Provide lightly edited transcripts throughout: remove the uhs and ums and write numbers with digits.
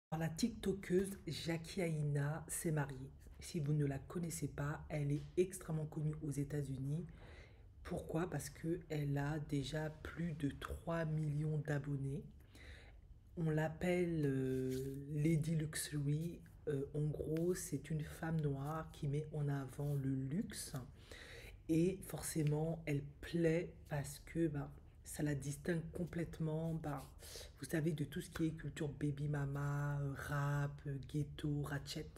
Alors, la TikTokeuse Jackie Aina s'est mariée. Si vous ne la connaissez pas, elle est extrêmement connue aux États-Unis. Pourquoi? Parce qu'elle a déjà plus de 3 millions d'abonnés. On l'appelle Lady Luxury. En gros, c'est une femme noire qui met en avant le luxe. Et forcément, elle plaît parce que ça la distingue complètement, vous savez, de tout ce qui est culture baby mama, rap, ghetto, ratchet.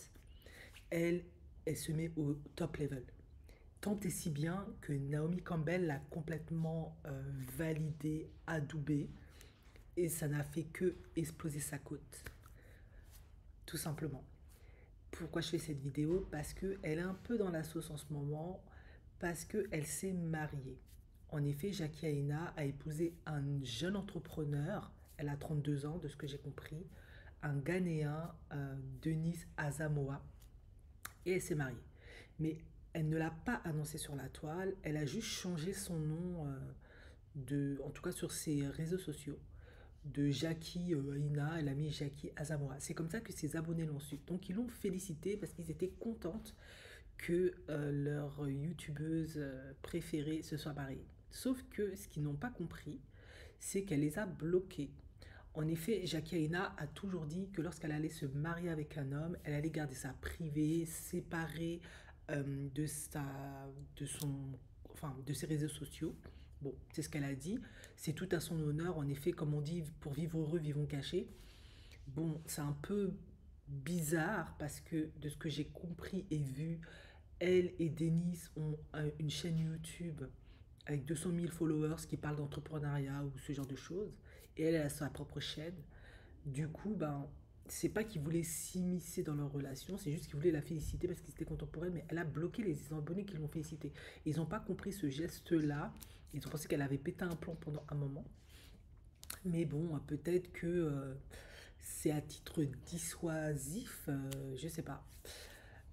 Elle, elle se met au top level. Tant et si bien que Naomi Campbell l'a complètement validée, adoubée, et ça n'a fait que exploser sa cote, tout simplement. Pourquoi je fais cette vidéo? Parce qu'elle est un peu dans la sauce en ce moment, parce qu'elle s'est mariée. En effet, Jackie Aina a épousé un jeune entrepreneur, elle a 32 ans de ce que j'ai compris, un Ghanéen, Denis Asamoah, et elle s'est mariée. Mais elle ne l'a pas annoncé sur la toile, elle a juste changé son nom, en tout cas sur ses réseaux sociaux de Jackie Aina, elle a mis Jackie Asamoah. C'est comme ça que ses abonnés l'ont su. Donc ils l'ont félicité parce qu'ils étaient contentes que leur youtubeuse préférée se soit mariée. Sauf que ce qu'ils n'ont pas compris, c'est qu'elle les a bloqués. En effet, Jackie Aina a toujours dit que lorsqu'elle allait se marier avec un homme, elle allait garder ça privé, séparée de, de, son, enfin, de ses réseaux sociaux. Bon, c'est ce qu'elle a dit. C'est tout à son honneur. En effet, comme on dit, pour vivre heureux, vivons cachés. Bon, c'est un peu bizarre parce que de ce que j'ai compris et vu, elle et Denis ont une chaîne YouTube avec 200 000 followers qui parle d'entrepreneuriat ou ce genre de choses. Et elle a sa propre chaîne. Du coup, c'est pas qu'il voulait s'immiscer dans leur relation, c'est juste qu'il voulait la féliciter parce qu'ils étaient contents pour elle, mais elle a bloqué les abonnés qui l'ont félicité. Ils n'ont pas compris ce geste-là. Ils ont pensé qu'elle avait pété un plomb pendant un moment. Mais bon, peut-être que c'est à titre dissuasif, je sais pas.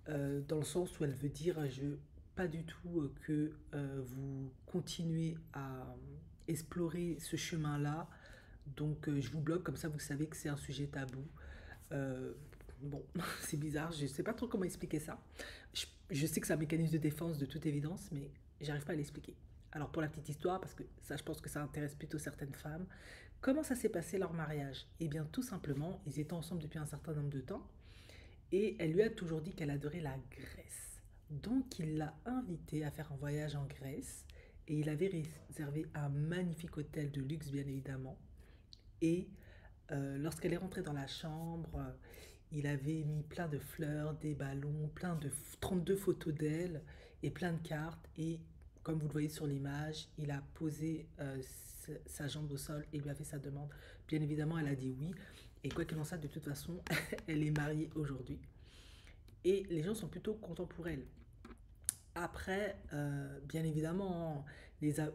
Dans le sens où elle veut dire, je veux pas du tout que vous continuez à explorer ce chemin-là. Donc je vous bloque, comme ça vous savez que c'est un sujet tabou. Euh, bon, c'est bizarre, je sais pas trop comment expliquer ça. Je sais que c'est un mécanisme de défense de toute évidence, mais j'arrive pas à l'expliquer. Alors pour la petite histoire, parce que ça je pense que ça intéresse plutôt certaines femmes, comment ça s'est passé leur mariage? Eh bien tout simplement, ils étaient ensemble depuis un certain nombre de temps et elle lui a toujours dit qu'elle adorait la Grèce. Donc il l'a invitée à faire un voyage en Grèce et il avait réservé un magnifique hôtel de luxe bien évidemment. Et lorsqu'elle est rentrée dans la chambre, il avait mis plein de fleurs, des ballons, 32 photos d'elle et plein de cartes. Et comme vous le voyez sur l'image, il a posé sa jambe au sol et lui a fait sa demande. Bien évidemment, elle a dit oui. Et quoi qu'il en soit, de toute façon, elle est mariée aujourd'hui. Et les gens sont plutôt contents pour elle. Après, bien évidemment,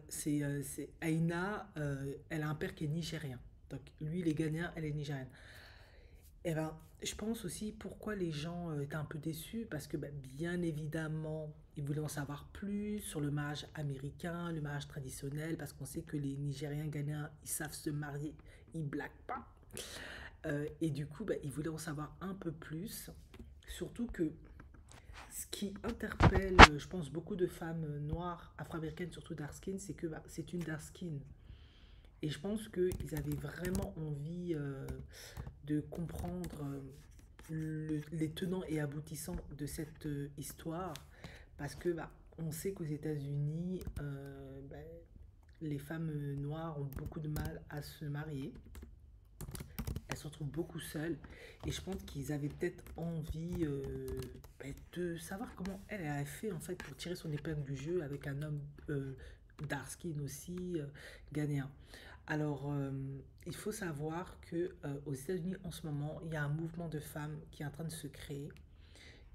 c'est Aina, elle a un père qui est nigérien. Donc lui, il est ghanéen, elle est nigérienne. Eh ben, je pense aussi pourquoi les gens étaient un peu déçus, parce que bien évidemment, ils voulaient en savoir plus sur le mariage américain, le mariage traditionnel, parce qu'on sait que les Nigériens ghanéens, ils savent se marier, ils blaguent pas. Et du coup, ils voulaient en savoir un peu plus, surtout que ce qui interpelle, je pense, beaucoup de femmes noires, afro-américaines, surtout dark skin, c'est que c'est une dark skin. Et je pense qu'ils avaient vraiment envie de comprendre les tenants et aboutissants de cette histoire. Parce que on sait qu'aux États-Unis, les femmes noires ont beaucoup de mal à se marier. Elles se retrouvent beaucoup seules. Et je pense qu'ils avaient peut-être envie de savoir comment elle a fait en fait pour tirer son épingle du jeu avec un homme dark skin aussi, ghanéen. Alors, il faut savoir que aux États-Unis en ce moment, il y a un mouvement de femmes qui est en train de se créer,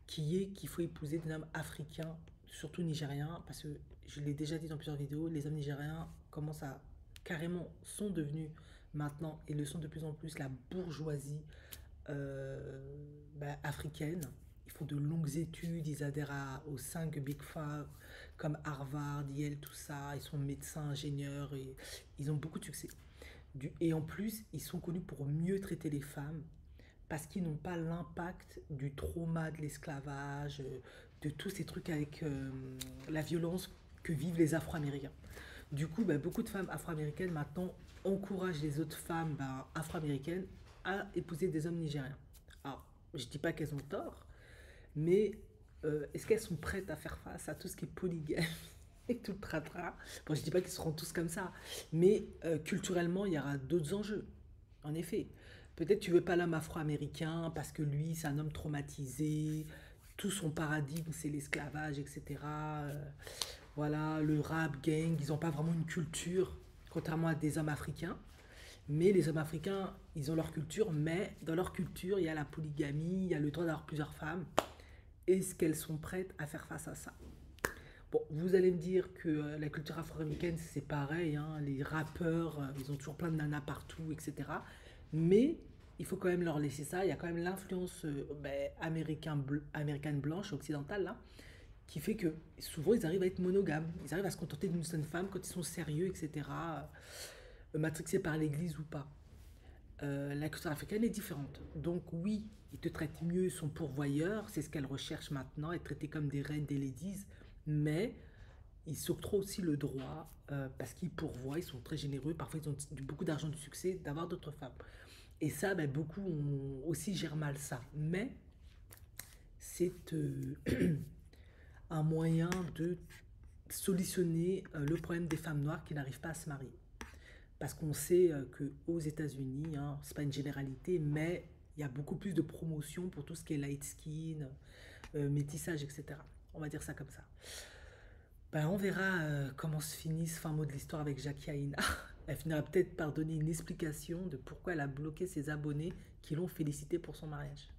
qui est qu'il faut épouser des hommes africains, surtout nigériens, parce que je l'ai déjà dit dans plusieurs vidéos, les hommes nigériens commencent à carrément sont devenus maintenant et le sont de plus en plus la bourgeoisie africaine. Ils font de longues études, ils adhèrent aux 5 Big Five comme Harvard, Yale, tout ça. Ils sont médecins, ingénieurs et ils ont beaucoup de succès. Et en plus, ils sont connus pour mieux traiter les femmes. parce qu'ils n'ont pas l'impact du trauma de l'esclavage, de tous ces trucs avec la violence que vivent les Afro-Américains. Du coup, ben, beaucoup de femmes afro-américaines maintenant encouragent les autres femmes ben, afro-américaines à épouser des hommes nigériens. Alors, je ne dis pas qu'elles ont tort, mais est-ce qu'elles sont prêtes à faire face à tout ce qui est polygamie et tout le tratra? Bon, je ne dis pas qu'ils seront tous comme ça, mais culturellement, il y aura d'autres enjeux. En effet, peut-être tu veux pas l'homme afro-américain parce que lui, c'est un homme traumatisé, tout son paradigme, c'est l'esclavage, etc. Voilà, le rap gang, ils n'ont pas vraiment une culture, contrairement à des hommes africains. Mais les hommes africains, ils ont leur culture, mais dans leur culture, il y a la polygamie, il y a le droit d'avoir plusieurs femmes. Est-ce qu'elles sont prêtes à faire face à ça? Bon, vous allez me dire que la culture afro-américaine, c'est pareil, hein, les rappeurs, ils ont toujours plein de nanas partout, etc. Mais il faut quand même leur laisser ça. Il y a quand même l'influence ben, américaine blanche, occidentale, là, qui fait que souvent ils arrivent à être monogames. Ils arrivent à se contenter d'une seule femme quand ils sont sérieux, etc. Matrixés par l'église ou pas. La culture africaine est différente. Donc oui, ils te traitent mieux, ils sont pourvoyeurs, c'est ce qu'elles recherchent maintenant, être traités comme des reines, des ladies, mais ils s'octroient aussi le droit, parce qu'ils pourvoient, ils sont très généreux, parfois ils ont beaucoup d'argent, du succès, d'avoir d'autres femmes. Et ça, ben, beaucoup aussi gèrent mal ça. Mais c'est un moyen de solutionner le problème des femmes noires qui n'arrivent pas à se marier. Parce qu'on sait qu'aux États-Unis, hein, c'est pas une généralité, mais il y a beaucoup plus de promotion pour tout ce qui est light skin, métissage, etc. On va dire ça comme ça. Ben, on verra comment se finit ce fin mot de l'histoire avec Jackie Aina. Elle finira peut-être par donner une explication de pourquoi elle a bloqué ses abonnés qui l'ont félicité pour son mariage.